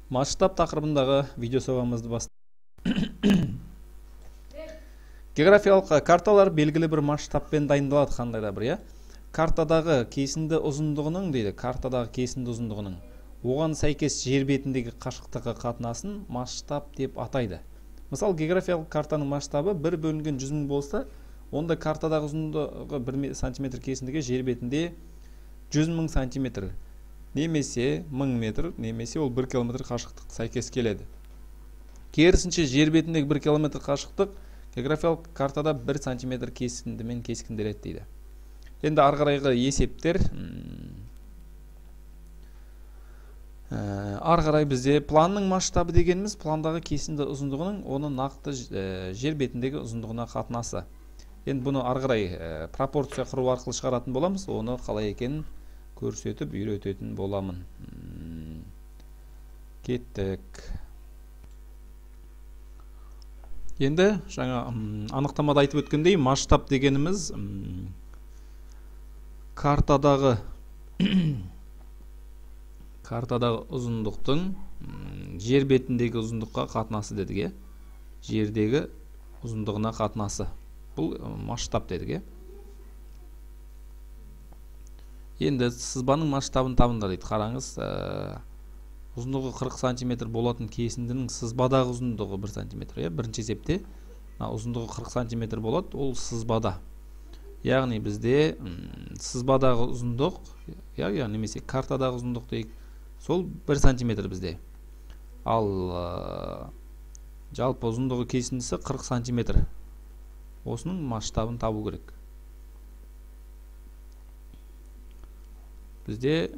Масштаб тақырыбындағы видео сабағымызды Географиялық карталар белгілі бір масштабпен дайындалады, қандай да бір, картадағы кесінді ұзындығының дейді, картадағы кесінді ұзындығының оған сәйкес жер бетіндегі қашықтығы қатынасын масштаб деп атайды. Мысалы, географиялық картаның масштабы 1 бөлінген 100 мың болса, онда картадағы ұзындығы 1 см кесіндігі жер бетінде 100 мың сантиметр, немесе 1000 метр, немесе ол 1 километр қашықтық сәйкес келеді. Керісінше жер бетіндегі 1 километр қашықтық географиялық картада 1 сантиметр кескіндімен кескінделеді дейді. Енді арғарайғы есептер, арғарай бізде планның масштабы дегеніміз пландағы кесінді ұзындығының оны нақты жер бетіндегі ұзындығына қатынасы. Енді бұны арғарай пропорция құру арқылы шығаратын боламыз, оны қалай екенін көрсетіп үйрететін боламын. Кеттік. Енді жаңа анықтамада айтып өткендей, масштаб дегеніміз картадағы ұзындықтың жер бетіндегі ұзындыққа қатынасы дедік, жердегі ұзындығына қатынасы. Бұл масштаб дедік. Енді сызбаның масштабын табыңдар дейді. Қараңыз, ұзындығы 40 см болатын кесіндінің сызбадағы ұзындығы 1 см. Бірінші есепте ұзындығы 40 см болады, ол сызбада. Яғни бізде сызбадағы ұзындық, немесе картадағы ұзындық дейік, сол 1 см бізде. Ал жалпы ұзындығы кесіндісі 40 см. Осының масштабын табу керек. Бізде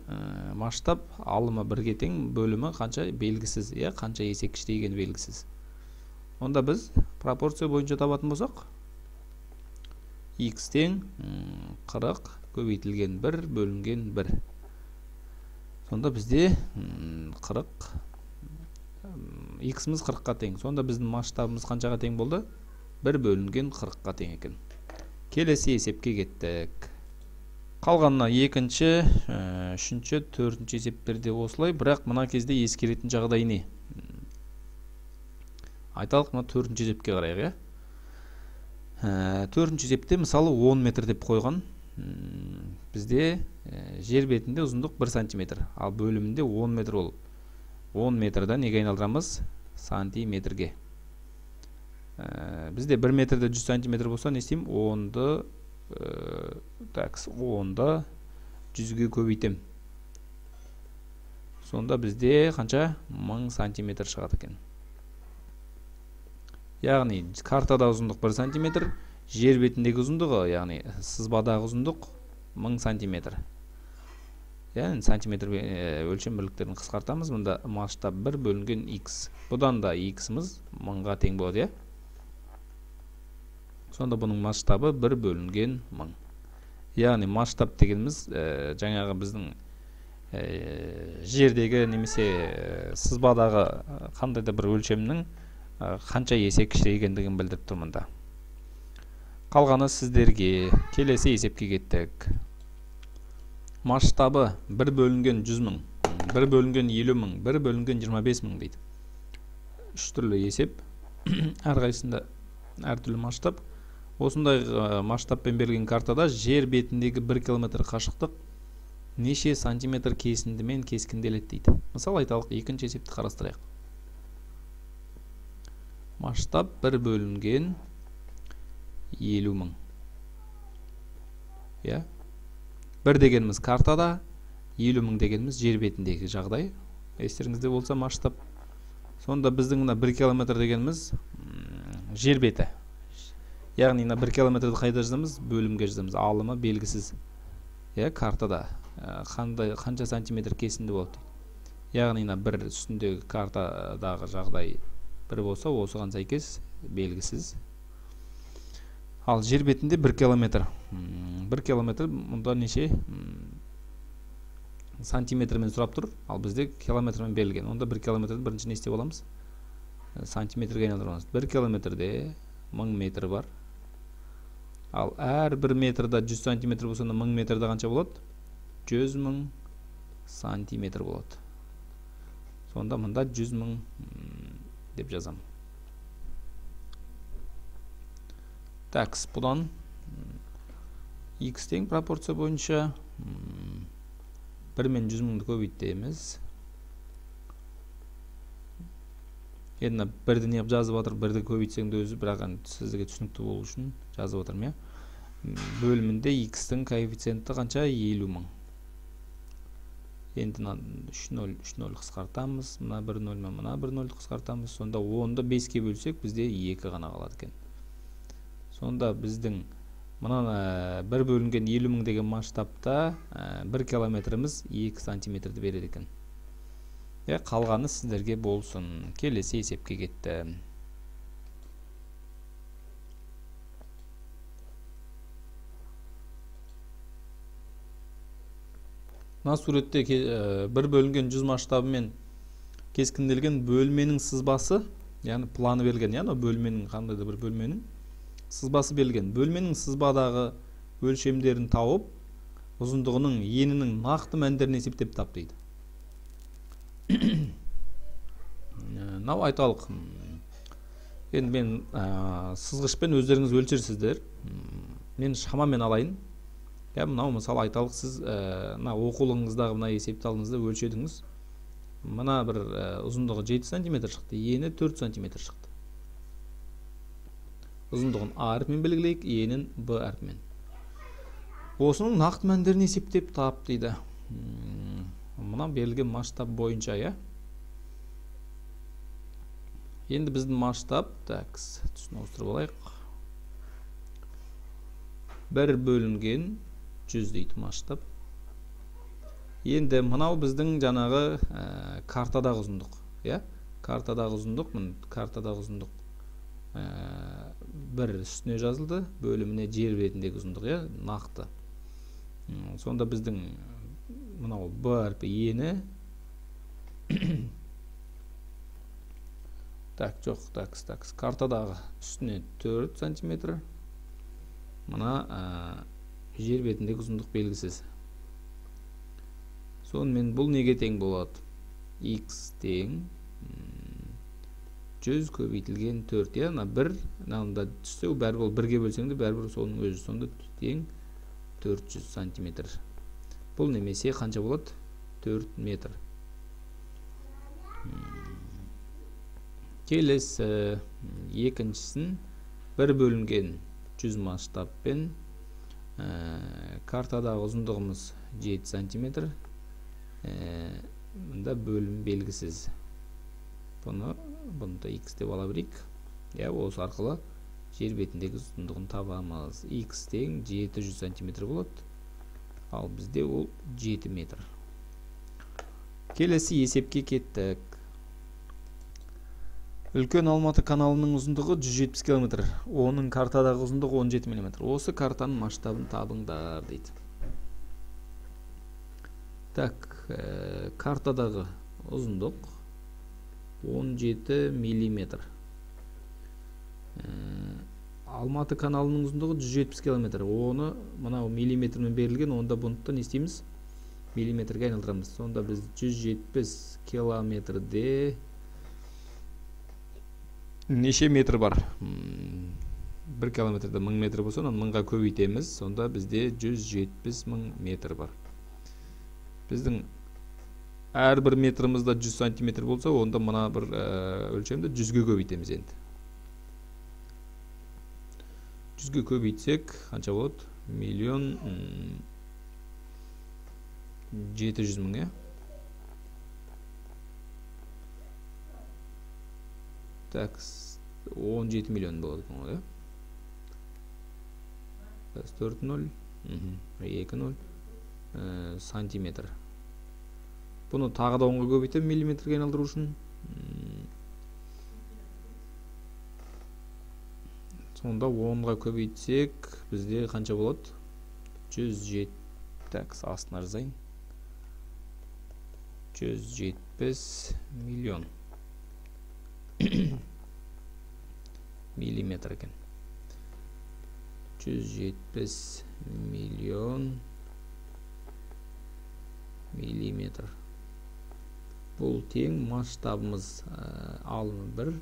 масштаб алымы 1-ге тең, бөлімі қанша белгісіз, қанша есе кішірейген белгісіз. Онда біз пропорция бойынша табатын болсақ, x тең 40 көбейтілген 1 бөлінген 1. Сонда бізде 40, x-міз 40-қа тең. Сонда біздің масштабымыз қаншаға тең болды? 1 бөлінген 40-қа тең екен. Келесі есепке кеттік. Қалғанына екінші, үшінші, төртінші есептерде осылай, бірақ мына кезде ескеретін жағдай не? Айталық, мына төртінші есепке қарайық. Төртінші есепте мысалы 10 метр деп қойған. Бізде жер бетінде ұзындық 1 сантиметр, ал бөлімінде 10 метр болып. 10 метрді неге айналдырамыз? Сантиметрге. Бізде 1 метрде 100 сантиметр болса, не істеймін? 10-ды 100-ге көбейтем. Сонда бізде қанша? 1000 сантиметр шығады екен. Яғни картада ұзындық 1 сантиметр, жер бетіндегі ұзындығы, яғни сызбадағы ұзындық 1000 сантиметр. Яғни сантиметр өлшем бірліктерін қысқартамыз. Мұнда масштаб 1 бөлінген x. Бұдан да x-міз 1000-ға тең болады. Сонда бұның масштабы 1 бөлінген 1000. Яғни масштаб дегеніміз жаңағы біздің жердегі немесе сызбадағы қандай да бір өлшемнің қанша есе кішірейгендігін білдіріп тұрмында. Қалғаны сіздерге. Келесі есепке кеттік. Масштабы 1 бөлінген 100 мың, 1 бөлінген 50 мың, 1 бөлінген 25 мың дейді. Үш түрлі есеп. Әрқайсында әртүрлі масштаб. Осындай масштабпен берілген картада жер бетіндегі 1 километр қашықтық неше сантиметр кесіндімен кескінделеді дейді. Мысалы айталық, екінші есепті қарастырайық. Масштаб 1 бөлінген 50 мың. 1 дегеніміз картада, 50 мың дегеніміз жер бетіндегі жағдай. Естеріңізде болса масштаб. Сонда біздің 1 километр дегеніміз жер беті. Яғни 1 километрді қайда жазамыз? Бөлімге жазамыз. Алымы белгісіз. Картада қанша сантиметр кесінді болды. Яғни бір үстіндегі картадағы жағдай 1 болса, осыған сәйкес белгісіз. Ал жер бетінде 1 километр. 1 километр мұнда неше сантиметрмен сұрап тұр, ал бізде километрмен берілген. Онда 1 километрді бірінші не істеп аламыз? Сантиметрге айналдырамыз. 1 километрде 1000 метр бар. Ал әр 1 метрда 100 сантиметр болса, 1000 метрда қанша болады? 100 000 сантиметр болады. Сонда мында 100 мың деп жазам. Так, бұдан x тең пропорция бойынша 1 мен 100 мыңды көбейтеміз. Енді бірді не жазып отыр, бірді көбейтсең де өзі, бірақ сізге түсінікті болу үшін жазып отырмын, я. Бөлімінде x-тің коэффициенті қанша? 50 мың. Енді 3 0 қысқартамыз, мына 1 0 мен мына 1 0 қысқартамыз. Сонда 10-ды 5-ке бөлсек, бізде 2 ғана қалады екен. Сонда біздің мына 1 бөлінген 50 мың деген масштабта 1 километріміз 2 сантиметрді береді екен. Қалғаны сіздерге болсын. Келесі есепке кетті. Мына суретте 1 бөлінген 100 масштабымен кескінделген бөлменің сызбасы, яғни планы берілген, яғни бөлменің қандайда бір бөлменің сызбасы берілген. Бөлменің сызбадағы өлшемдерін тауып, ұзындығының енінің нақты мәндерін есептеп тап дейді. Мынау айталық. Енді мен сызғышпен өздеріңіз өлшерсіздер. Мен шамамен алайын. Мынау мысалы айталық, сіз оқулығыңыздағы мына есепті алдыңызда өлшедіңіз. Мына бір ұзындығы 7 см шықты, ені 4 см шықты. Ұзындығын А әрпімен белгілейік, енін Б әрпімен. Осының нақты мәндерін есептеп тап дейді. Мына берілген масштаб бойынша, я. Енді біздің масштаб, түсін ауыстырып алайық. 1 бөлінген 100 дейді масштаб. Енді мынау біздің жаңағы картадағы ұзындық, я. Картадағы ұзындық 1 үстіне жазылды, бөліміне жер бетіндегі ұзындық, я, нақты. Сонда біздің мынау Б әрпі ені. Картадағы үстіне 4 сантиметр. Мына жер бетіндегі ұзындық белгісіз. Сонымен бұл неге тең болады? X тең 100 көбейтілген 4, я. 1 мынада түссе, бәрібір 1-ге бөлсең де бәрібір соның өзі. Сонда тең 400 сантиметр. Бұл немесе қанша болады? 4 метр. Келесі екіншісін 1 бөлінген 100 масштабпен картадағы ұзындығымыз 7 сантиметр. Бұнда бөлім белгісіз. Бұны да x деп ала берейік. Осы арқылы жер бетіндегі ұзындығын табамыз. X тең 700 сантиметр болады. Ал бізде ол 7 метр. Келесі есепке кеттік. Үлкен Алматы каналының ұзындығы 170 км. Оның картадағы ұзындығы 17 мм. Осы картаның масштабын табыңдар дейді. Картадағы ұзындық 17 мм. Алматы каналының ұзындығы 170 км. Оны мынау миллиметрмен берілген, онда бұнтты не істейміз? Миллиметрге айналдырамыз. Сонда біз 170 километрде неше метр бар? 1 километрде 1000 метр болса, оны 1000-ға көбейтеміз. Сонда бізде 170 000 метр бар. Біздің әрбір метрімізде 100 сантиметр болса, онда мына бір өлшемді 100-ге көбейтеміз енді. 100-ге көбейтсек, қанша болады? 1 700 000, 17 миллион болады екен ғой, 4 0 2 0 сантиметр. Бұны тағы да 10-ға көбейтем миллиметрге айналдыру үшін. Сонда 10-ға көбейтсек, бізде қанша болады? 107. Астына жазайын. 170 миллион миллиметр екен. 170 миллион миллиметр. Бұл тең масштабымыз алымы 1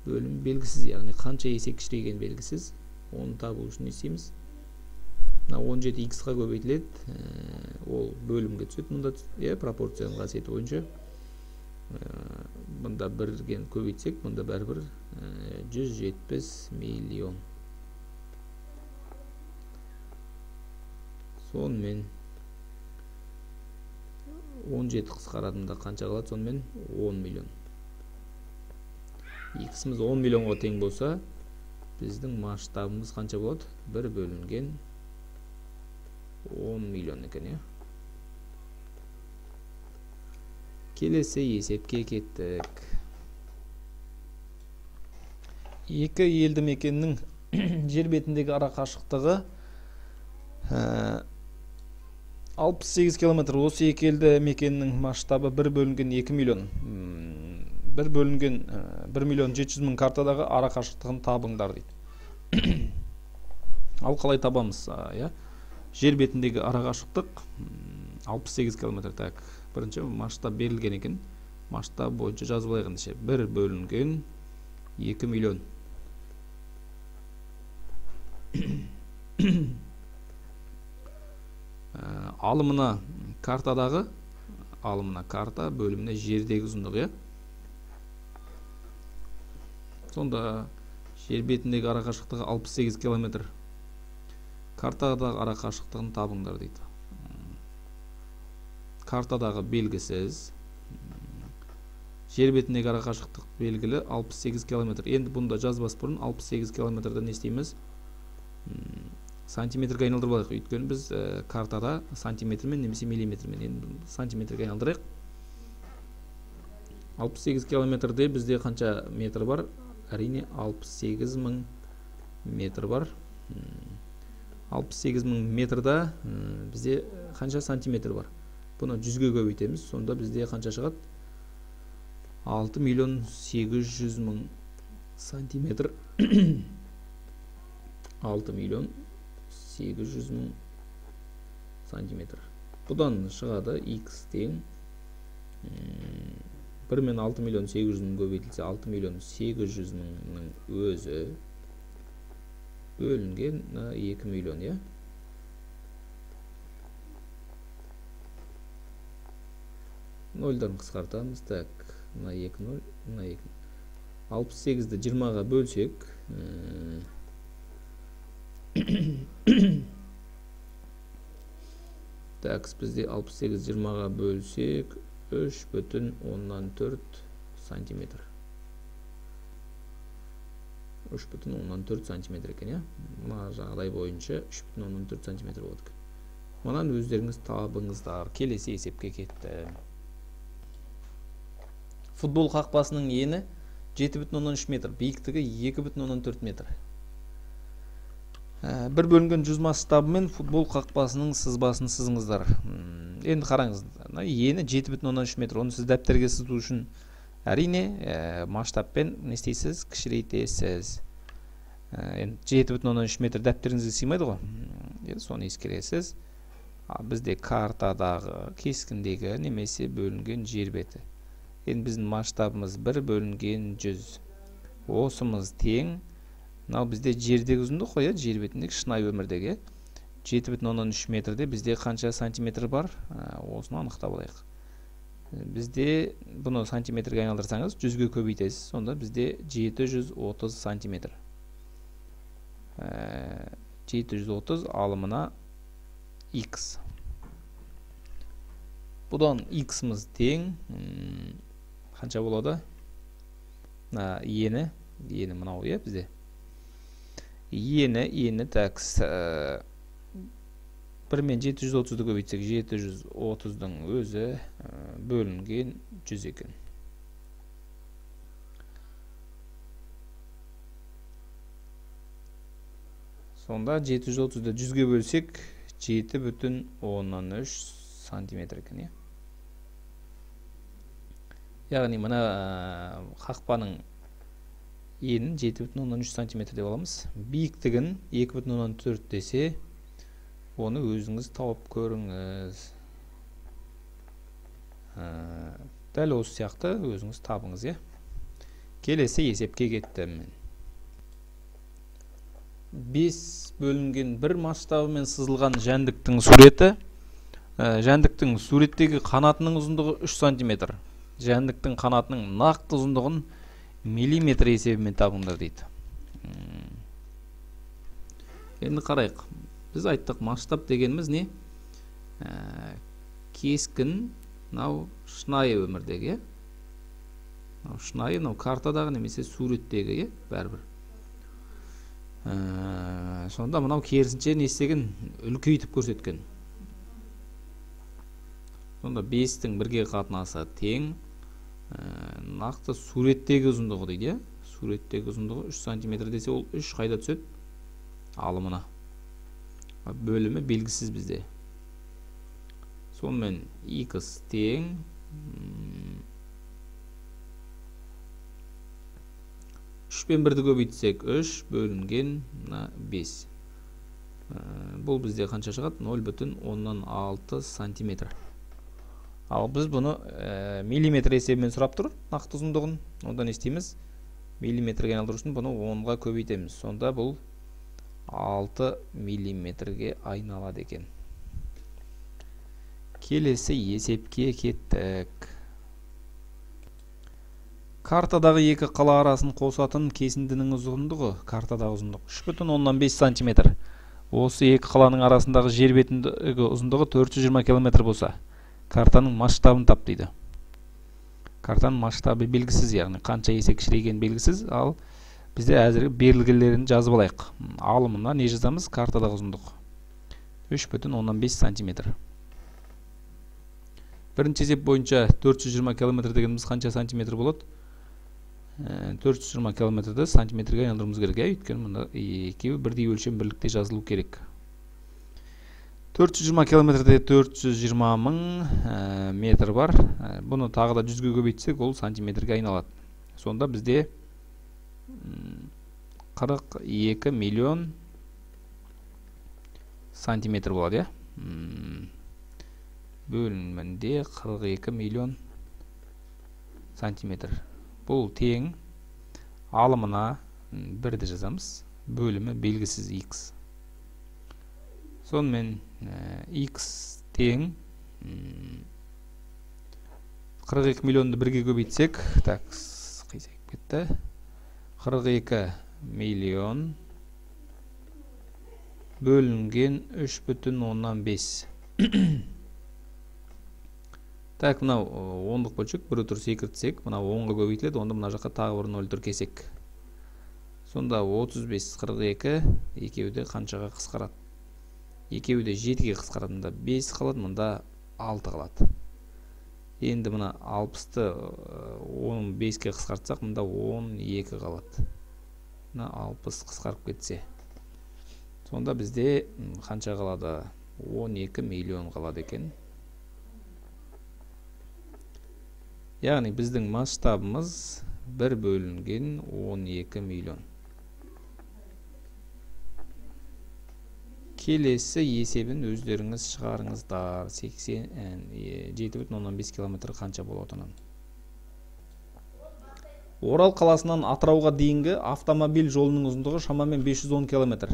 бөлім белгісіз, яғни қанша есе кішірейген белгісіз. Оны табу үшін не істейміз? Мына 17x-қа көбейтіледі, ол бөлімге түседі. Мұнда пропорцияның қасиеті бойынша мұнда 1-ген көбейтсек, мұнда бәрібір 170 миллион. Сонымен 17 қысқаратында қанша қалады? Сонымен 10 миллион. X-іміз 10 миллионға тең болса, біздің масштабымыз қанша болады? 1 бөлінген 10 миллион екен, е? Келесі есепке кеттік. Екі елді мекеннің жер бетіндегі ара қашықтығы 68 километр. Осы екі елді мекеннің масштабы 1 бөлінген 2 миллион. 1 бөлінген 1 миллион 700 мың картадағы ара қашықтығын табыңдар дейді. Ал қалай табамыз? Жер бетіндегі ара қашықтық 68 километр. Так, бірінші масштаб берілген екен. Масштаб бойынша жазып алайық ендеше. 1 бөлінген 2 миллион. Алымына картадағы, алымына карта бөліміне жердегі ұзындығы. Сонда жер бетіндегі ара қашықтығы 68 километр. Картадағы ара қашықтығын табыңдар дейді. Картадағы белгісіз. Жер бетіндегі ара қашықтық белгілі 68 километр. Енді бұнда жазбас бұрын 68 километрді не істейміз? Сантиметрге айналдырып алайық. Өйткені біз картада сантиметрмен немесе миллиметрмен. Енді сантиметрге айналдырайық. 68 километрде бізде қанша метр бар? Әрине 68 мың метр бар. 68 мың метрда бізде қанша сантиметр бар? Бұны 100-ге көбейтеміз. Сонда бізде қанша шығады? 6 миллион 800 мың сантиметр. 6 миллион 800 мың сантиметр. Бұдан шығады x тең 1 мен 6 миллион 800 мың көбейтілсе 6 миллион 800 мыңның өзі бөлінген 2 миллион, е? Нольдан қысқартамыз. Так, мына 2 0, мына 2. 68-ді 20-ға бөлсек, так, бізде 68 20-ға бөлсек 3,4 сантиметр. 3,4 сантиметр екен, е? Мына жағдай бойынша 3,4 сантиметр болады екен. Мұнан өздеріңіз табыңыздар. Келесі есепке кетті. Футбол қақпасының ені 7,13 метр, биіктігі 2,4 метр. 1 бөлінген 100 масштабымен футбол қақпасының сызбасын сызыңыздар. Енді қараңыз, ені 7,13 метр. Оны сіз дәптерге сызу үшін әрине масштабпен не істейсіз? Кішірейтесіз. 7,13 метр дәптеріңізге сыймайды ғой. Соны ескересіз. Бізде картадағы кескіндегі немесе бөлінген жер беті. Енді біздің масштабымыз 1 бөлінген 100. Осымыз тең. Мынау бізде жердегі ұзындық қой, жер бетіндегі шынайы өмірдегі 7,13 метрде бізде қанша сантиметр бар? Осыны анықтап алайық. Бізде бұны сантиметрге айналдырсаңыз 100-ге көбейтесіз. Сонда бізде 730 сантиметр. 730 алымына x. Бұдан x-мыз тең қанша болады? Ені мынау, е, бізде. Ені тәкс 1 мен 730-ды көбейтсек 730-дың өзі бөлінген 100 екен. Сонда 730-ды 100-ге бөлсек 7,13 сантиметр екен. Яғни мына қақпаның енін 7,13 сантиметр деп аламыз. Биіктігін 2,4 десе, оны өзіңіз тауып көріңіз. Дәл осы сияқты өзіңіз табыңыз, е. Келесі есепке кеттім. 5 бөлінген бір масштабымен сызылған жәндіктің суреті. Жәндіктің суреттегі қанатының ұзындығы 3 см. Жәндіктің қанатының нақты ұзындығын миллиметр есебімен табыңдар дейді. Енді қарайық. Біз айттық, масштаб дегеніміз не? Кескін, мынау шынайы өмірдегі, шынайы, мынау картадағы немесе суреттегі, бәрібір. Сонда мынау керісінше не істеген? Үлкейтіп көрсеткен. Сонда 5-тің 1-ге қатынасы тең нақты суреттегі ұзындығы дейді. Суреттегі ұзындығы 3 см десе, ол 3 қайда түседі? Алымына. Бөлімі белгісіз бізде. Сонымен x тең 3 пен 1-ді көбейтсек 3 бөлінген 5. Бұл бізде қанша шығады? 0,6 см. Ал біз бұны миллиметр есебімен сұрап тұр, нақты ұзындығын. Онда не істейміз? Миллиметрге айналдыру үшін бұны 10-ға көбейтеміз. Сонда бұл 6 миллиметрге айналады екен. Келесі есепке кеттік. Картадағы екі қала арасын қосатын кесіндінің ұзындығы, картадағы ұзындық 3,5 см. Осы екі қаланың арасындағы жер бетіндегі ұзындығы 420 км болса, картаның масштабын тап дейді. Картаның масштабы белгісіз, яғни қанша есе кішірейген белгісіз, ал бізде әзірге берілгелерін жазып алайық. Алымына не жазамыз? Картадағы ұзындық 3,5 см. Бірінші есеп бойынша 420 км дегеніміз қанша сантиметр болады? 420 км-ді сантиметрге айналдыруымыз керек. Өйткені мұнда екеуі бірдей өлшем бірлікте жазылу керек. 420 км-де 420 000 метр бар. Бұны тағы да 100-ге көбейтсек, ол сантиметрге айналады. Сонда бізде 42 миллион сантиметр болады, бөлінімінде 42 миллион сантиметр. Бұл тең алымына 1-ді жазамыз, бөлімі белгісіз x. Сонымен x тең 42 миллионды 1-ге көбейтсек, так, қисайып кетті. 42 миллион бөлінген 3,5. Так, мынау 10-лық бөлшек, бір өтір секіртсек, мынау 10-ға көбейтіледі, онда мына жаққа тағы бір 0 кесек. Сонда 35, 42, екеуі қаншаға қысқарады? Екеуі 7-ге қысқарады, мұнда 5 қалады, мұнда 6 қалады. Енді мына 60-ты 15-ге қысқартсақ, мұнда 12 қалады. Мына 60 қысқарып кетсе. Сонда бізде қанша қалады? 12 миллион қалады екен. Яғни біздің масштабымыз 1 бөлінген 12 миллион. Келесі есебін өздеріңіз шығарыңыздар. 7,5 км қанша болатынын. Орал қаласынан Атырауға дейінгі автомобиль жолының ұзындығы шамамен 510 км.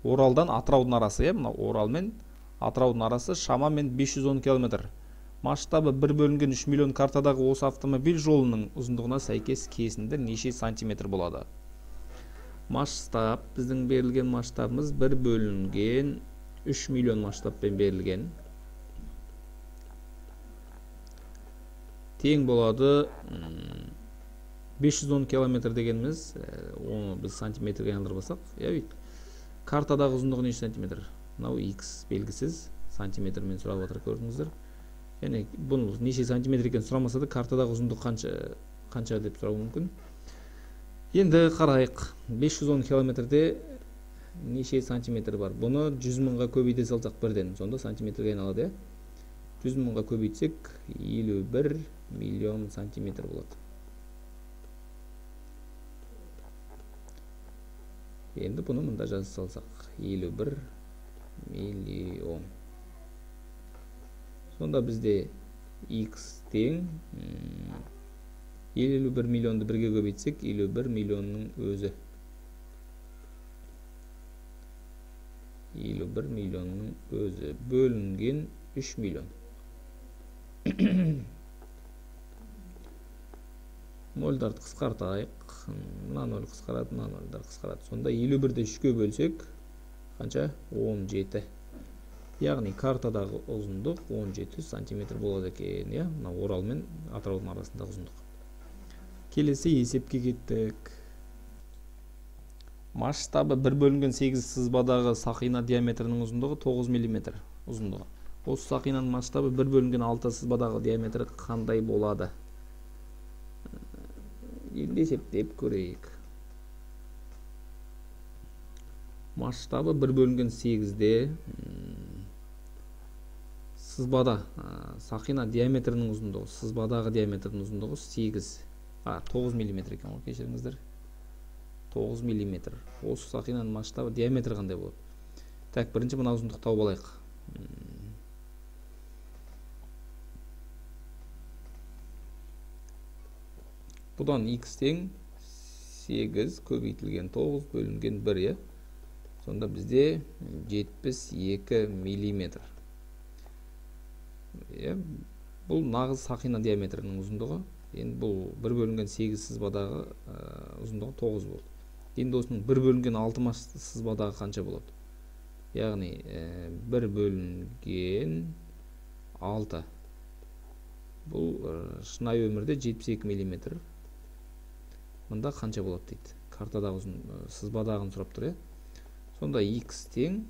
Оралдан Атыраудың арасы, Орал мен Атыраудың арасы шамамен 510 км. Масштабы 1 бөлінген 3 миллион картадағы осы автомобиль жолының ұзындығына сәйкес кесінді неше сантиметр болады? Масштаб, біздің берілген масштабымыз 1 бөлінген 3 миллион масштабпен берілген. Тең болады 510 км дегеніміз, оны біз сантиметрге айналдырбасақ, картадағы ұзындығы неше сантиметр? Мынау x белгісіз, сантиметрмен сұрап отыр, көрдіңіздер. Яғни бұл неше сантиметр екен сұрамаса да, картадағы ұзындық қанша деп сұрау мүмкін. Енді қарайық. 510 км-де неше сантиметр бар? Бұны 100 000-ға көбейте салсақ бірден, сонда сантиметрге айналады. 100 000-ға көбейтсек 51 миллион сантиметр болады. Енді бұны мұнда жазып салсақ 51 миллион. Сонда бізде x тең 51 миллионды бірге көбейтсек 51 миллионның өзі. 51 миллионның өзі бөлінген 3 миллион. Нольдарды қысқартайық. Мына ноль қысқарады, мына нольдар қысқарады. Сонда 51-ді 3-ке бөлсек қанша? 17. Яғни картадағы ұзындық 17 сантиметр болады екен, иә? Мына Орал мен Атыраудың арасындағы ұзындық. Келесі есепке кеттік. Масштабы 1/8 сызбадағы сақина диаметрінің ұзындығы 9 мм ұзындығы. Осы сақинаның масштабы 1/6 сызбадағы диаметрі қандай болады? Енді есептеп көрейік. Масштабы 1/8-де сызбада сақина диаметрінің ұзындығы, сызбадағы диаметрінің ұзындығы 9 мм екен, ғой, кешіріңіздер. 9 мм. Осы сақинаның масштабы диаметрі қандай болады? Так, бірінші мына ұзындықты тауып алайық. Бұдан x тең 8 көбейтілген 9 бөлінген 1, е? Сонда бізде 72 мм. Бұл нағыз сақина диаметрінің ұзындығы. Енді бұл 1/8 сызбадағы ұзындығы 9 болды. Енді осының 1/6 сызбадағы қанша болады? Яғни 1/6. Бұл шынайы өмірде 72 мм. Мұнда қанша болады дейді. Картадағы сызбадағын сұрап тұр, е? Сонда x тең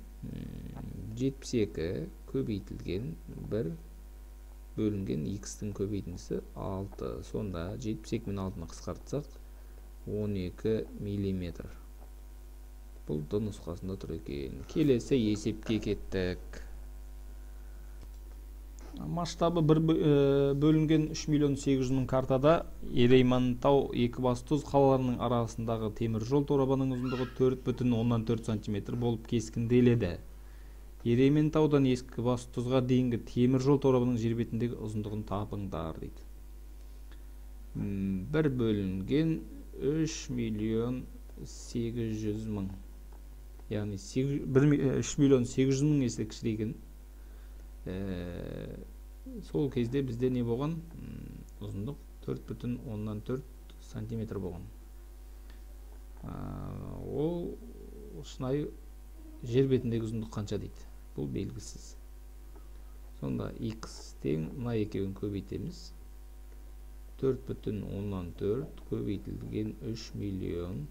72 көбейтілген 1 бөлінген x-тің көбейтіндісі 6. Сонда 72 мен 6-ны қысқартсақ 12 мм. Бұл д нұсқасында тұр екен. Келесі есепке кеттік. Масштабы 1/3 миллион 800 мың картада Ереймантау Екібастұз қалаларының арасындағы темір жол торабының ұзындығы 4,4 см болып кескінделеді. Ерейментаудан Екібастұзға дейінгі темір жол торабының жер бетіндегі ұзындығын табыңдар дейді. 1/3 миллион 800 мың. Яғни 3 миллион 800 мың есе кішірейген. Сол кезде бізде не болған? Ұзындық 4,4 сантиметр болған. Ол шынайы жер бетіндегі ұзындық қанша дейді? Бұл белгісіз. Сонда x тең мына екеуін көбейтеміз. 4,4 көбейтілген 3 миллион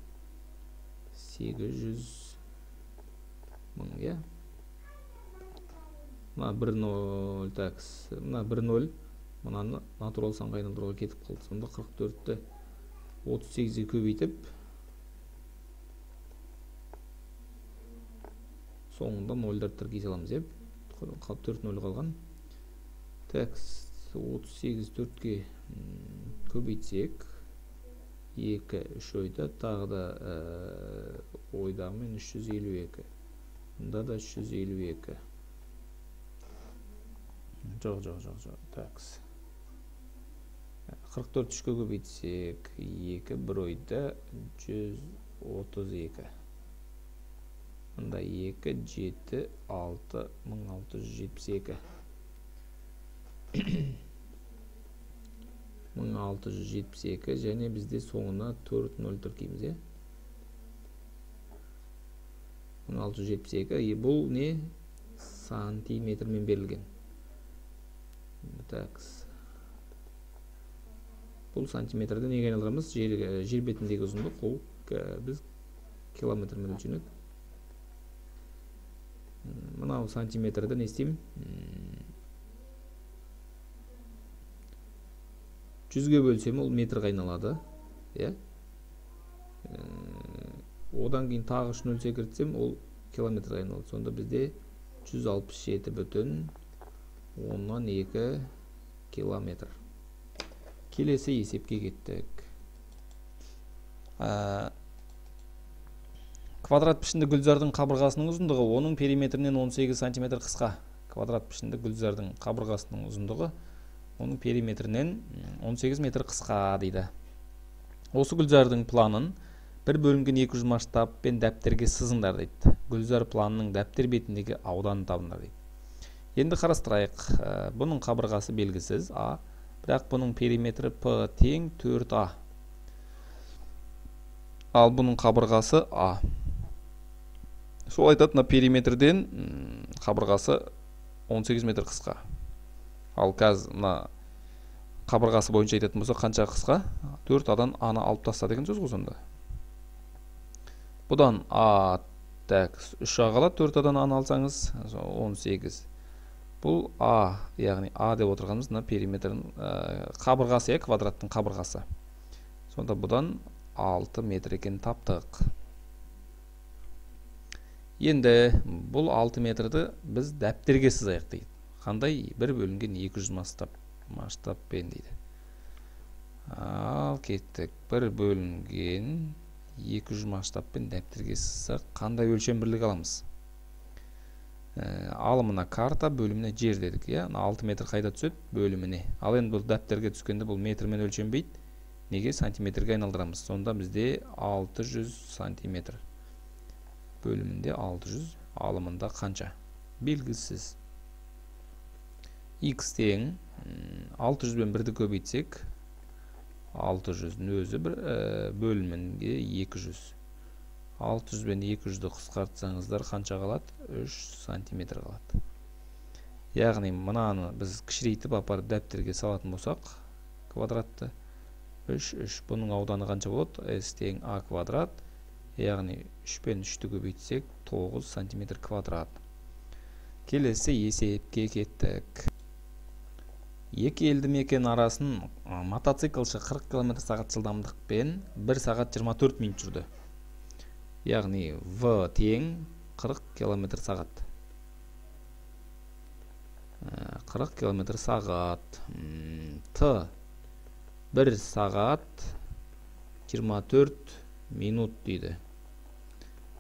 800 мың, е? Мына 1,0 такс. Мына 1,0. Мынаны натурал санға айналдыруға кетіп қалды. Сонда 44-ті 38-ге көбейтіп, соңында нольдар тіркей саламыз, е? 4 нөл қалған. Такс 38 4-ке көбейтсек 2 3 ойда, тағы да ойдағымен 352. Мұнда да 352. Жоқ. Такс. 44 3-ке көбейтсек 2 1 ойда 132. Мұнда 2 7 6 1672. 1672 және бізде соңына 4 0 тіркейміз, е? 1672. Бұл не? Сантиметрмен берілген. Такс. Бұл сантиметрді неге айналдырамыз? Жер бетіндегі ұзындық. Ол біз километрмен өлшенеді. Мынау сантиметрді не істеймін? 100-ге бөлсем ол метрге айналады, е? Одан кейін тағы 3 нөл секіртсем ол километрге айналады. Сонда бізде 167,2 километр. Келесі есепке кеттік. Квадрат пішінді гүлзардың қабырғасының ұзындығы оның периметрінен 18 см қысқа. Квадрат пішінді гүлзардың қабырғасының ұзындығы оның периметрінен 18 метр қысқа дейді. Осы Гүлзардың планын бір бөлінген 200 масштабпен дәптерге сызыңдар дейді. Гүлзар планының дәптер бетіндегі ауданын табыңдар дейді. Енді қарастырайық. Бұның қабырғасы белгісіз А, бірақ бұның периметрі P тең 4А. Ал бұның қабырғасы А. Сол айтатына периметрден қабырғасы 18 метр қысқа. Ал қазір қабырғасы бойынша айтатын болса қанша қысқа? 4Адан Аны алып таста деген сөз ғой сонда. Бұдан А 3А қалады, 4Адан Аны алсаңыз 18. Бұл А, яғни А деп отырғанымыз периметрдің қабырғасы, квадраттың қабырғасы. Сонда бұдан 6 метр екен таптық. Енді бұл 6 метрді біз дәптерге сызайық дейді. Қандай? 1 бөлінген 200 масштабпен дейді. Ал кеттік. 1 бөлінген 200 масштабпен дәптерге сызсақ қандай өлшем бірлік аламыз? Алымына карта, бөліміне жер дедік. 6 метр қайда түседі? Бөліміне. Ал енді бұл дәптерге түскенде бұл метрмен өлшенбейді. Неге? Сантиметрге айналдырамыз. Сонда бізде 600 сантиметр. Бөлімінде 600, алымында қанша? Белгісіз. X тең 600 бен 1-ді көбейтсек 600-дің өзі бөлімінде 200. 600 бен 200-ді қысқартсаңыздар қанша қалады? 3 сантиметр қалады. Яғни мынаны біз кішірейтіп апарып дәптерге салатын болсақ, квадратты 3. Бұның ауданы қанша болады? S тең A квадрат. Яғни 3 пен 3-ті көбейтсек 9 сантиметр квадрат. Келесі есепке кеттік. Екі елді мекен арасын мотоциклшы 40 км/сағ жылдамдықпен 1 сағат 24 минут жүрді. Яғни V тең 40 км/сағ. 40 км/сағ. T 1 сағат 24 минут дейді.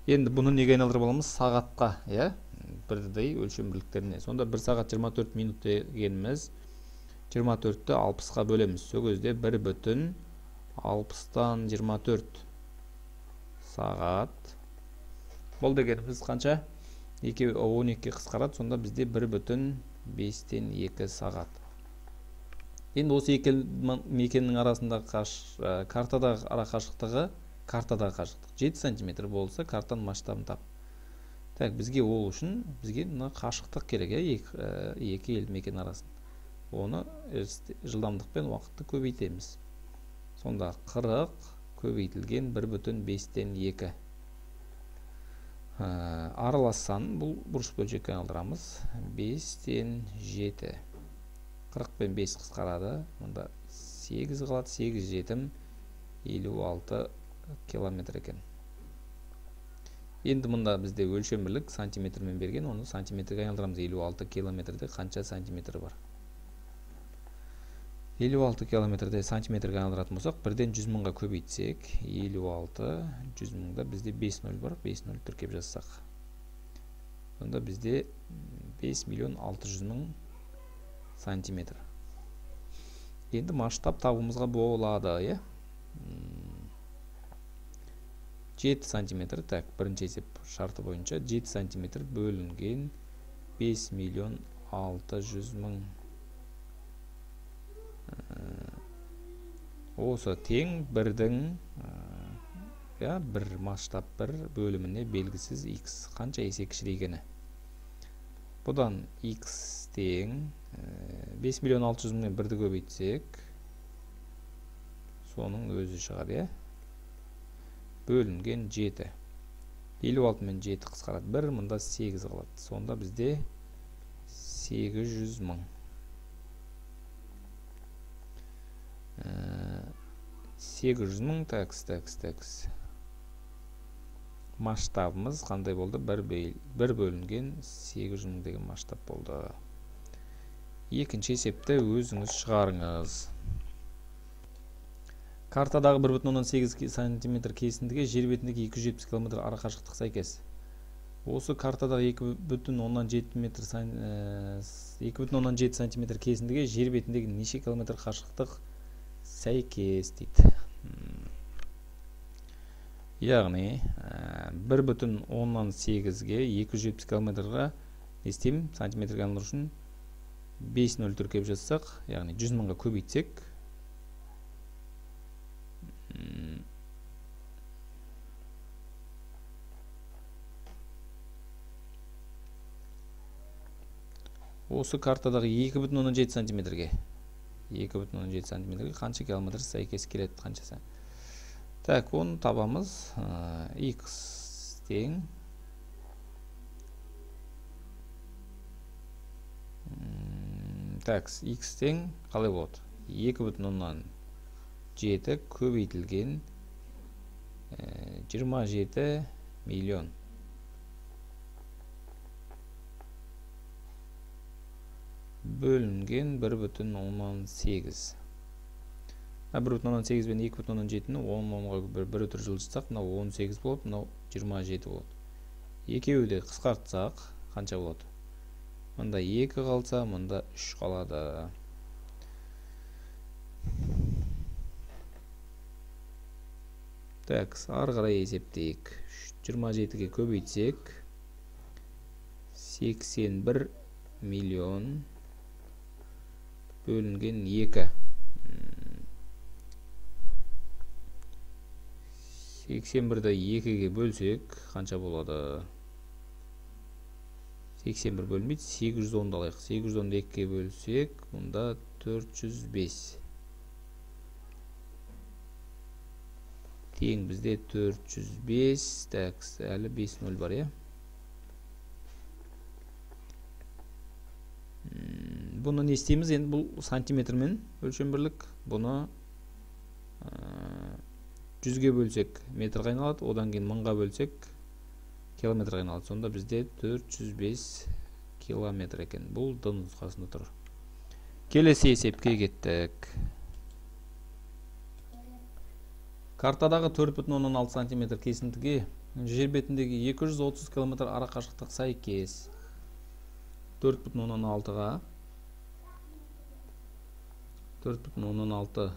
Енді бұны неге айналдырып аламыз? Сағатқа, бірдей өлшем бірліктеріне. Сонда 1 сағат 24 минут дегеніміз 24-ті 60-қа бөлеміз. Сол кезде 1 бүтін 60-тан 24 сағат. Бұл дегеніміз қанша? 12 қысқарады. Сонда бізде 1 бүтін 5-тен 2 сағат. Енді осы екі мекеннің арасындағы картадағы ара қашықтығы 7 сантиметр болса, картаның масштабын тап. Так, бізге ол үшін бізге қашықтық керек, екі елді мекен арасын. Оны жылдамдықпен уақытты көбейтеміз. Сонда 40 көбейтілген 1,5-тен 2. Аралас санын бұл бұрыш бөлшекке айналдырамыз. 5-тен 7. 40 пен 5 қысқарады. Мұнда 8 қалады. 8 жетім 56 километр екен. Енді мұнда бізде өлшем бірлік сантиметрмен берген, оны сантиметрге айналдырамыз. 56 километрде қанша сантиметр бар? 56 километрде сантиметрге айналдыратын болсақ, бірден 100 мыңға көбейтсек, 56 100 мыңда бізде 5,0 бар, 5,0 тіркеп жазсақ. Сонда бізде 5.600.000 сантиметр. Енді масштаб табуымызға болады, 7 сантиметр, так, бірінші есеп шарты бойынша 7 сантиметр бөлінген 5.600.000. Осы тең бірдің бір масштаб бір бөліміне белгісіз x қанша есе кішірейгені. Бұдан x тең 5.600.000 бірді көбейтсек, соның өзі шығар, бөлінген 7. 56 мен 7 қысқарады. 1, мұнда 8 қалады. Сонда бізде 800.000. 800.000 такс. Масштабымыз қандай болды? 1 бөлінген 800.000 деген масштаб болды. Екінші есепті өзіңіз шығарыңыз. Картадағы 1,8 см кесіндіге жер бетіндегі 270 км ара қашықтық сәйкес. Осы картадағы 2,7 сантиметр кесіндіге жер бетіндегі неше километр қашықтық сәйкес дейді. Яғни 1,8-ге 270 километрға не істеймін? Сантиметрге айналдыру үшін 5-0 тіркеп жазсақ, яғни 100 мыңға көбейтсек, осы картадағы 2,7 сантиметрге қанша километр сәйкес келеді, қаншасы? Так, оны табамыз. X тең так, X тең қалай болады? 2,7 көбейтілген 27 миллион бөлінген 1,8. 1,8 бен 2,7-ні 10-ға бір өтір жылжытсақ, мынау 18 болады, мынау 27 болады. Екеуі де қысқартсақ, қанша болады? Мында 2 қалса, мында 3 қалады. Так, ары қарай есептейік. 27-ге көбейтсек, 81 миллион бөлінген 2. 81-ді 2-ге бөлсек, қанша болады? 81 бөлінбейді, 810-ды алайық. 810-ды 2-ге бөлсек, мұнда 405. Тең бізде 405, так, әлі 5-0 бар, е? Бұны не істейміз? Енді бұл сантиметрмен өлшем бірлік. Бұны 100-ге бөлсек метрға айналады, одан кейін 1000-ға бөлсек километрға айналады. Сонда бізде 405 километр екен. Бұл д нұсқасында тұр. Келесі есепке кеттік. Картадағы 4,6 сантиметр кесіндіге жер бетіндегі 230 километр ара қашықтық сәйкес. 4,6-ға 4,6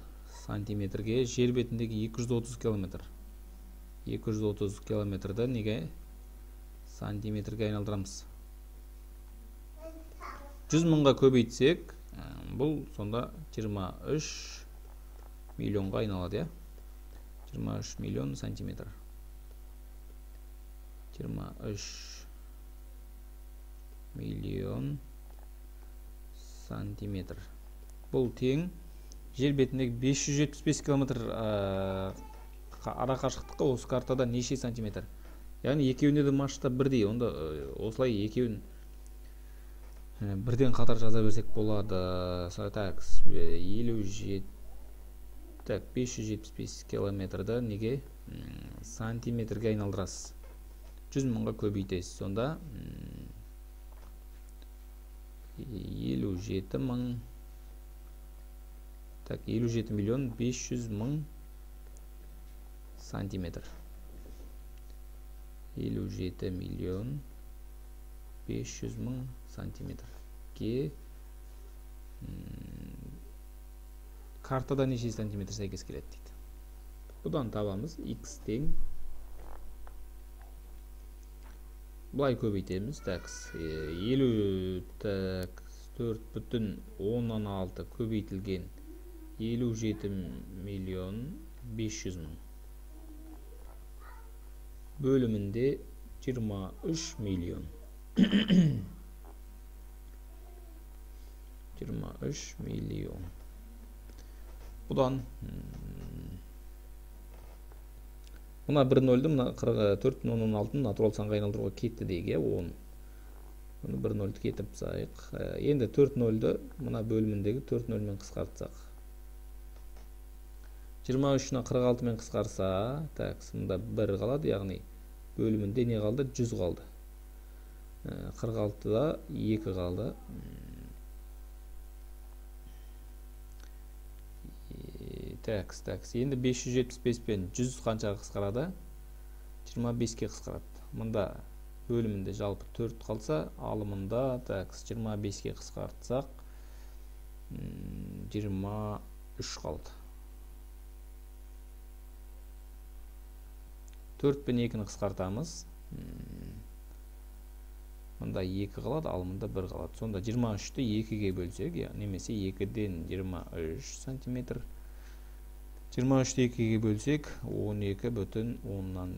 сантиметрге жер бетіндегі 230 километр. 230 километрді неге сантиметрге айналдырамыз? 100 мыңға көбейтсек, бұл сонда 23 миллионға айналады, 23 миллион сантиметр. 23 миллион сантиметр. Бұл тең жер бетіндегі 575 километр ара қашықтыққа осы картада неше сантиметр? Яғни екеуінде де масштаб бірдей. Онда осылай екеуін бірден қатар жаза берсек болады. Так, 57 так, 575 километрді неге сантиметрге айналдырасыз? 100 мыңға көбейтесіз. Сонда 57 мың, так, 57 миллион 500 мың сантиметр. 57 миллион 500 мың сантиметр. Картада неше сантиметр сәйкес келеді дейді. Бұдан табамыз. X тең. Бұлай көбейтеміз. Так, 4,16 көбейтілген 57 миллион 500 мың. Бөлімінде 23 миллион. 23 миллион. Бұдан мына 1-0-ді, мына 4,16-ны натурал санға айналдыруға кетті дейік, 10. Бұны 1-0-ді кетіп сайық. Енді 4-0-ді мына бөліміндегі 4-0-мен қысқартсақ. 23-ні 46-мен қысқарса, так, мұнда 1 қалады, яғни бөлімінде не қалды? 100 қалды. 46-да 2 қалды. Такс. Енді 575 пен 100 қаншаға қысқарады? 25-ке қысқарады. Мұнда бөлімінде жалпы 4 қалса, алымында 25-ке қысқартсақ 23 қалды. 4 пен 2-ні қысқартамыз. Мұнда 2 қалады, алымында 1 қалады. Сонда 23-ті 2-ге бөлсек, немесе 2-ден 23 сантиметр. 23-ті 2-ге бөлсек, 12 бүтін 10-нан,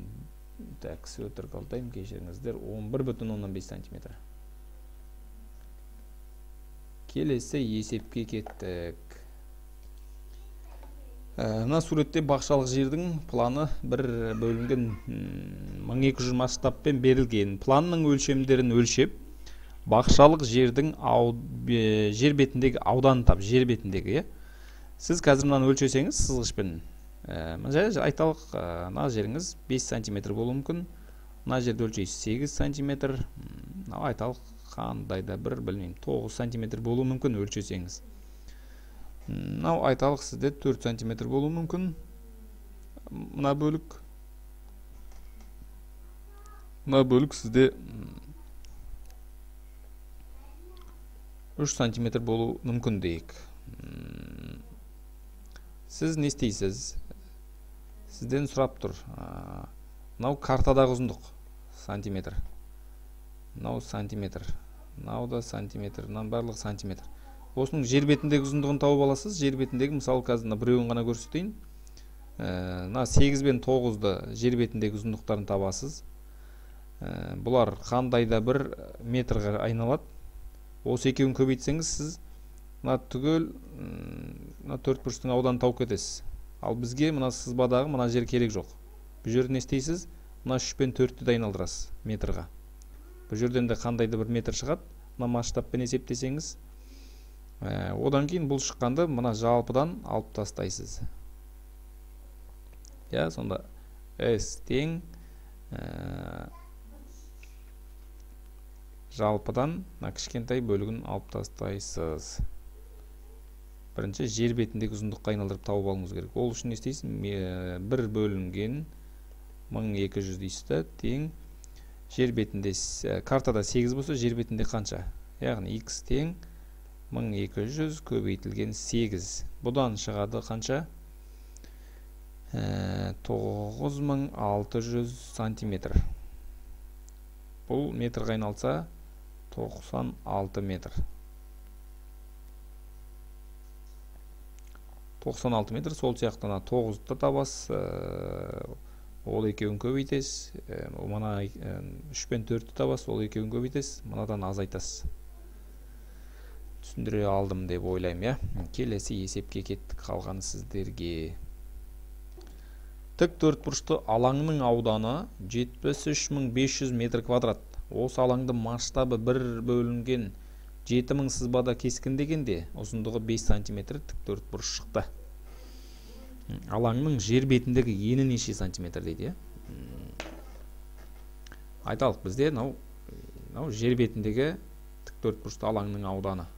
өтірік алдайым, кешіріңіздер, 11 бүтін 10-5 сантиметр. Келесі есепке кеттік. Мына суретте бақшалық жердің планы бір бөлінген 1200 масштабпен берілген. Планның өлшемдерін өлшеп, бақшалық жердің жер бетіндегі ауданын тап, жер бетіндегі. Сіз қазір мынаны өлшесеңіз, сызғышпен айталық, мына жеріңіз 5 сантиметр болуы мүмкін. Мына жерді өлшейсіз 8 сантиметр. Айталық қандайда бір білмеймін 9 сантиметр болуы мүмкін өлшесеңіз. Айталық сізде 4 сантиметр болуы мүмкін. Мына бөлік сізде 3 сантиметр болуы мүмкін дейік. Сіз не істейсіз? Сізден сұрап тұр. Мынау картадағы ұзындық сантиметр. Мынау сантиметр. Мынау да сантиметр. Мынау барлығы сантиметр. Осының жер бетіндегі ұзындығын тауып аласыз. Жер бетіндегі, мысалы, қазір біреуін ғана көрсетейін. 8 бен 9-ды жер бетіндегі ұзындықтарын табасыз. Бұлар қандайда бір метрға айналады. Осы екеуін көбейтсеңіз, сіз мына түгел 4 бұрыштың ауданын тауып кетесіз. Ал бізге мына сызбадағы мына жер керек жоқ. Бұл жерді не істейсіз? Мына 3 пен 4-ті де айналдырасыз метрға. Бұл жерден де қандайда бір метр шығады. Мына масштабпен есептесеңіз, одан кейін бұл шыққанды мына жалпыдан алып тастайсыз. Сонда S тең жалпыдан кішкентай бөлігін алып тастайсыз. Бірінші жер бетіндегі ұзындыққа айналдырып тауып алуыңыз керек. Ол үшін не істейсіз? 1 бөлінген 1200 дейсіз, тең жер бетінде, картада 8 болса, жер бетінде қанша? Яғни x тең 1200 көбейтілген 8. Бұдан шығады қанша? 9600 сантиметр. Бұл метрға айналса 96 метр. 96 метр, сол сияқтана 9-ды табасыз, ол екеуін көбейтесіз, мына 3 пен 4-ті табасыз, ол екеуін көбейтесіз, мынадан азайтасыз. Түсіндіре алдым деп ойлаймын, Келесі есепке кеттік, қалғаны сіздерге. Тік төртбұрышты алаңның ауданы 73500 метр квадрат. Осы алаңды масштабы 1 бөлінген 7000 сызбада кескіндегенде ұзындығы 5 сантиметр тік төртбұрыш шықты. Алаңның жер бетіндегі ені неше сантиметр дейді? Айталық бізде жер бетіндегі тік төртбұрышты алаңның ауданы.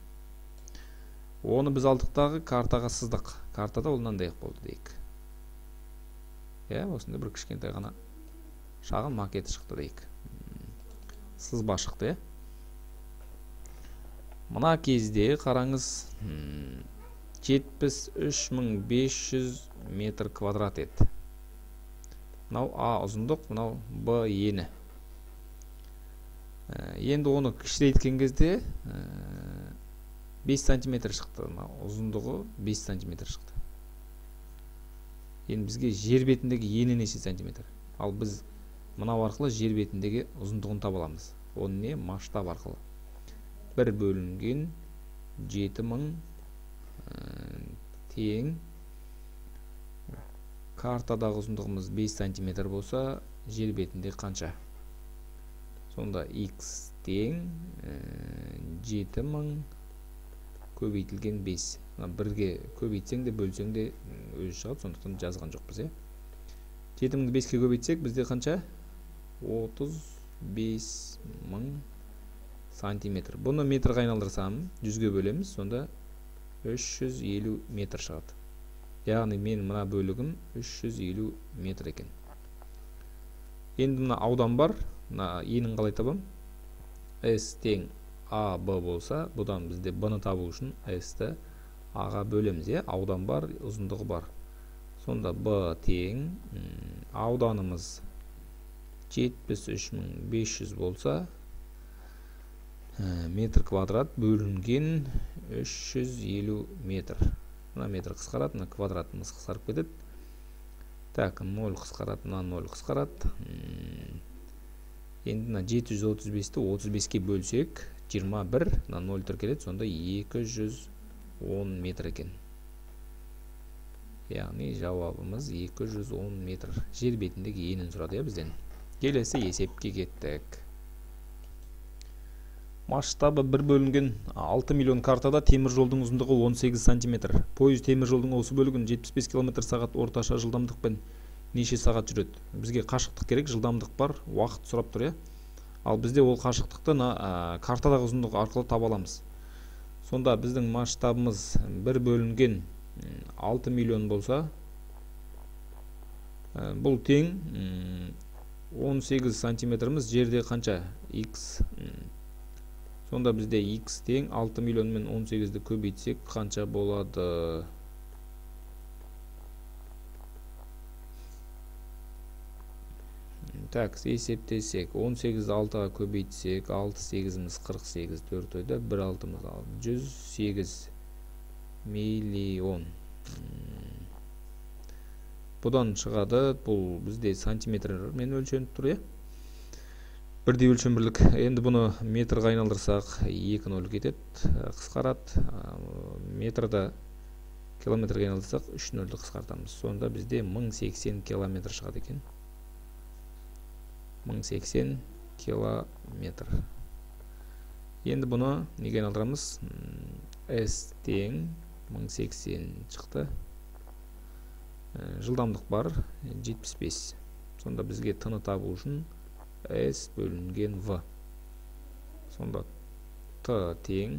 Оны біз алдықтағы картаға сыздық. Картада ол мынандай болды дейік. Осында бір кішкентай ғана шағын макеті шықты дейік. Сызба шықты. Мына кезде қараңыз 73500 метр квадрат еді. Мынау А ұзындық, мынау Б ені. Енді оны кішірейткен кезде 5 сантиметр шықты. Ұзындығы 5 сантиметр шықты. Енді бізге жер бетіндегі ені неше сантиметр? Ал біз мынау арқылы жер бетіндегі ұзындығын таба аламыз. Оны не? Масштаб арқылы. 1 бөлінген 7000 тең картадағы ұзындығымыз 5 сантиметр болса, жер бетінде қанша? Сонда x тең 7000 көбейтілген 5. Бірге көбейтсең де, бөлсең де өзі шығады, сондықтан жазған жоқпыз. 7000-ді 5-ке көбейтсек, бізде қанша? 35000 сантиметр. Бұны метрға айналдырсам, 100-ге бөлеміз, сонда 350 метр шығады. Яғни мен мына бөлігім 350 метр екен. Енді мына аудан бар, мына енін қалай табам? S тең A, B болса, бұдан бізде B-ны табу үшін S-ті A-ға бөлеміз, аудан бар, ұзындығы бар. Сонда B тең ауданымыз 73.500 болса, метр квадрат бөлінген 350 метр. Мына метр қысқарады, мына квадратымыз қысқарып кетеді. Так, 0 қысқарады, мына 0 қысқарады. Енді мына 735-ті 35-ке бөлсек, 21, мына 0 тіркеледі, сонда 210 метр екен. Яғни жауабымыз 210 метр. Жер бетіндегі енін сұрады бізден. Келесі есепке кеттік. Масштабы 1 бөлінген 6 миллион картада темір жолдың ұзындығы 18 сантиметр. Пойыз темір жолдың осы бөлігін 75 км/сағат орташа жылдамдықпен неше сағат жүреді? Бізге қашықтық керек, жылдамдық бар, уақыт сұрап тұр, Ал бізде ол қашықтықты картадағы ұзындығы арқылы таба аламыз. Сонда біздің масштабымыз 1 бөлінген 6 миллион болса, бұл тең 18 сантиметріміз, жерде қанша? X. Сонда бізде X тең 6 миллион мен 18-ді көбейтсек қанша болады? Так, есептесек, 18-ді 6-ға көбейтсек, 6-8-іміз 48, 4 ойда, 1-6-ымыз 108 миллион. Бұдан шығады, бұл бізде сантиметрмен өлшеніп тұр, Бірдей өлшем бірлік. Енді бұны метрға айналдырсақ, 2 0 кетеді, қысқарады. Метрді километрге айналдырсақ, 3 0-ді қысқартамыз. Сонда бізде 1080 километр шығады екен. 1080 километр. Енді бұны неге айналдырамыз? S тең 1080 шықты. Жылдамдық бар 75. Сонда бізге Т-ны табу үшін S бөлінген V. Сонда Т тең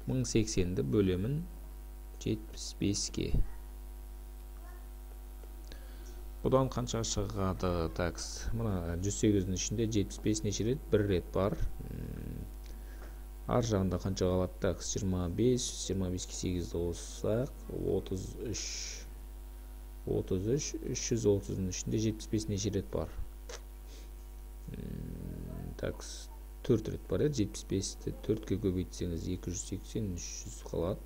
1080-ді бөлемін 75-ке. Бұдан қанша шығады? Такс. Мұна 108-дің ішінде 75 неше рет? 1 рет бар. Ар жағында қанша қалады? Такс 25. 25-ке 8-ді қоссақ 33. 330-ның ішінде 75 неше рет бар? Такс 4 рет бар, 75-ті 4-ке көбейтсеңіз 280, 300 қалады.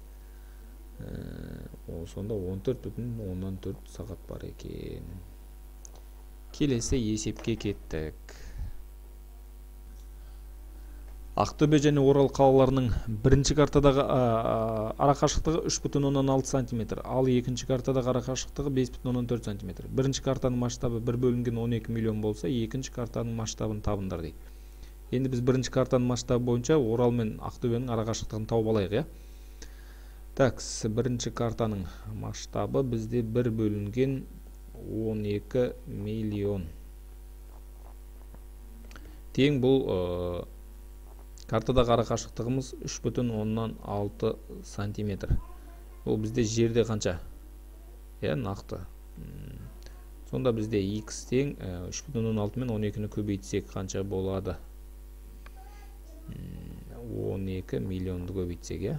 Сонда 14,4 сағат бар екен. Келесі есепке кеттік. Ақтөбе және Орал қалаларының бірінші картадағы арақашықтығы 3,6 см, ал екінші картадағы арақашықтығы 5,4 см. Бірінші картаның масштабы 1 бөлінген 12 миллион болса, екінші картаның масштабын табыңдар дейді. Енді біз бірінші картаның масштабы бойынша Орал мен Ақтөбенің арақашықтығын тауып алайық, Так, бірінші картаның масштабы бізде 1 бөлінген 12 миллион. Тең бұл картадағы арақашықтығымыз 3,6 сантиметр. Бұл бізде жерде қанша? Нақты. Сонда бізде X тең 3,6 мен 12-ні көбейтсек қанша болады? 12 миллионды көбейтсек,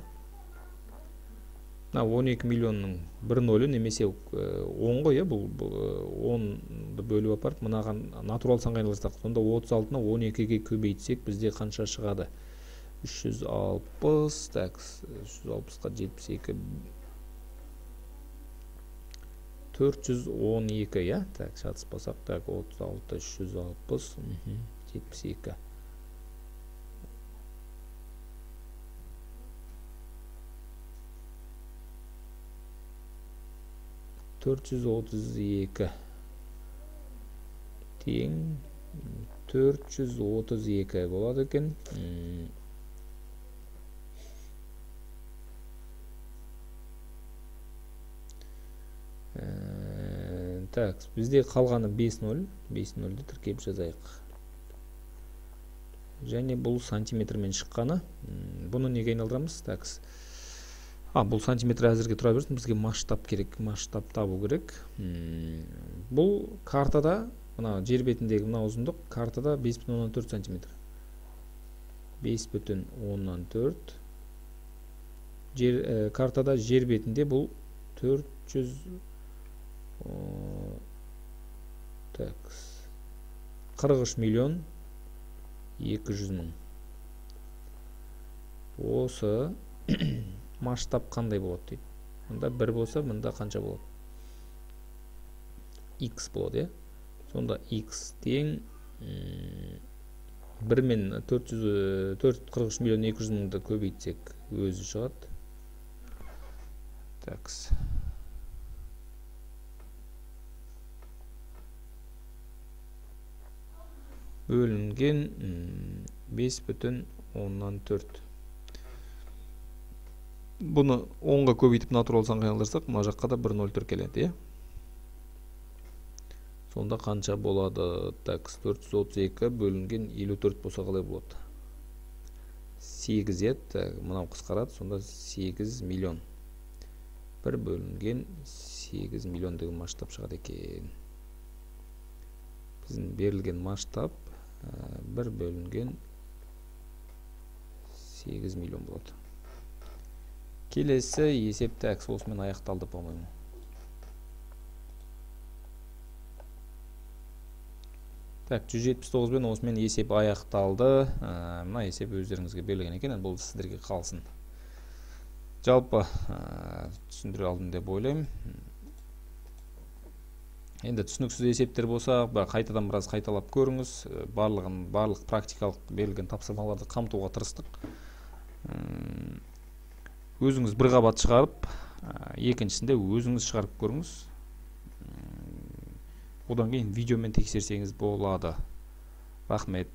12 миллионның 1 нөлі немесе 10 ғой, бұл 10-ды бөліп апарып, мұнаған натурал санға айналдырсақ, сонда 36-ны 12-ге көбейтсек бізде қанша шығады? 360, так, 360-қа 72, 412, так, шатыспасақ, так, 36, 360, 72. 432 тең 432 болады екен. Так, бізде қалғаны 5-0, 5-0-ді тіркеп жазайық. Және бұл сантиметрмен шыққаны. Бұны неге айналдырамыз? Так, Бұл сантиметр әзірге тұра берсін, бізге масштаб керек, масштаб табу керек. Бұл картада, мына жер бетіндегі мына ұзындық картада 5,4 сантиметр. 5,4. Картада жер бетінде бұл 43 миллион 200 мың. Осы масштаб қандай болады дейді. Мұнда 1 болса, мұнда қанша болады? X болады, сонда X тең 1 мен 43 миллион 200 мыңды көбейтсек өзі шығады. Такс. Бөлінген 5,4. Бұны 10-ға көбейтіп натурал санға айналдырсақ, мына жаққа да 1 0 тіркеледі, сонда қанша болады? Такс, 432 бөлінген 54 болса қалай болады? 8 еді, мынау қысқарады, сонда 8 миллион. 1 бөлінген 8 миллион деген масштаб шығады екен. Біздің берілген масштаб 1 бөлінген 8 миллион болады. Келесі есепті әкс осымен аяқталды, по-моему. Так, 179 бен осымен есеп аяқталды. Мына есеп өздеріңізге берілген екен, бұл сіздерге қалсын. Жалпы түсіндіре алдым деп ойлаймын. Енді түсініксіз есептер болса, қайтадан біраз қайталап көріңіз. Барлық практикалық берілген тапсырмаларды қамтуға тырыстық. Өзіңіз бір қабат шығарып, екіншісінде өзіңіз шығарып көріңіз. Одан кейін видеомен тексерсеңіз болады. Рахмет.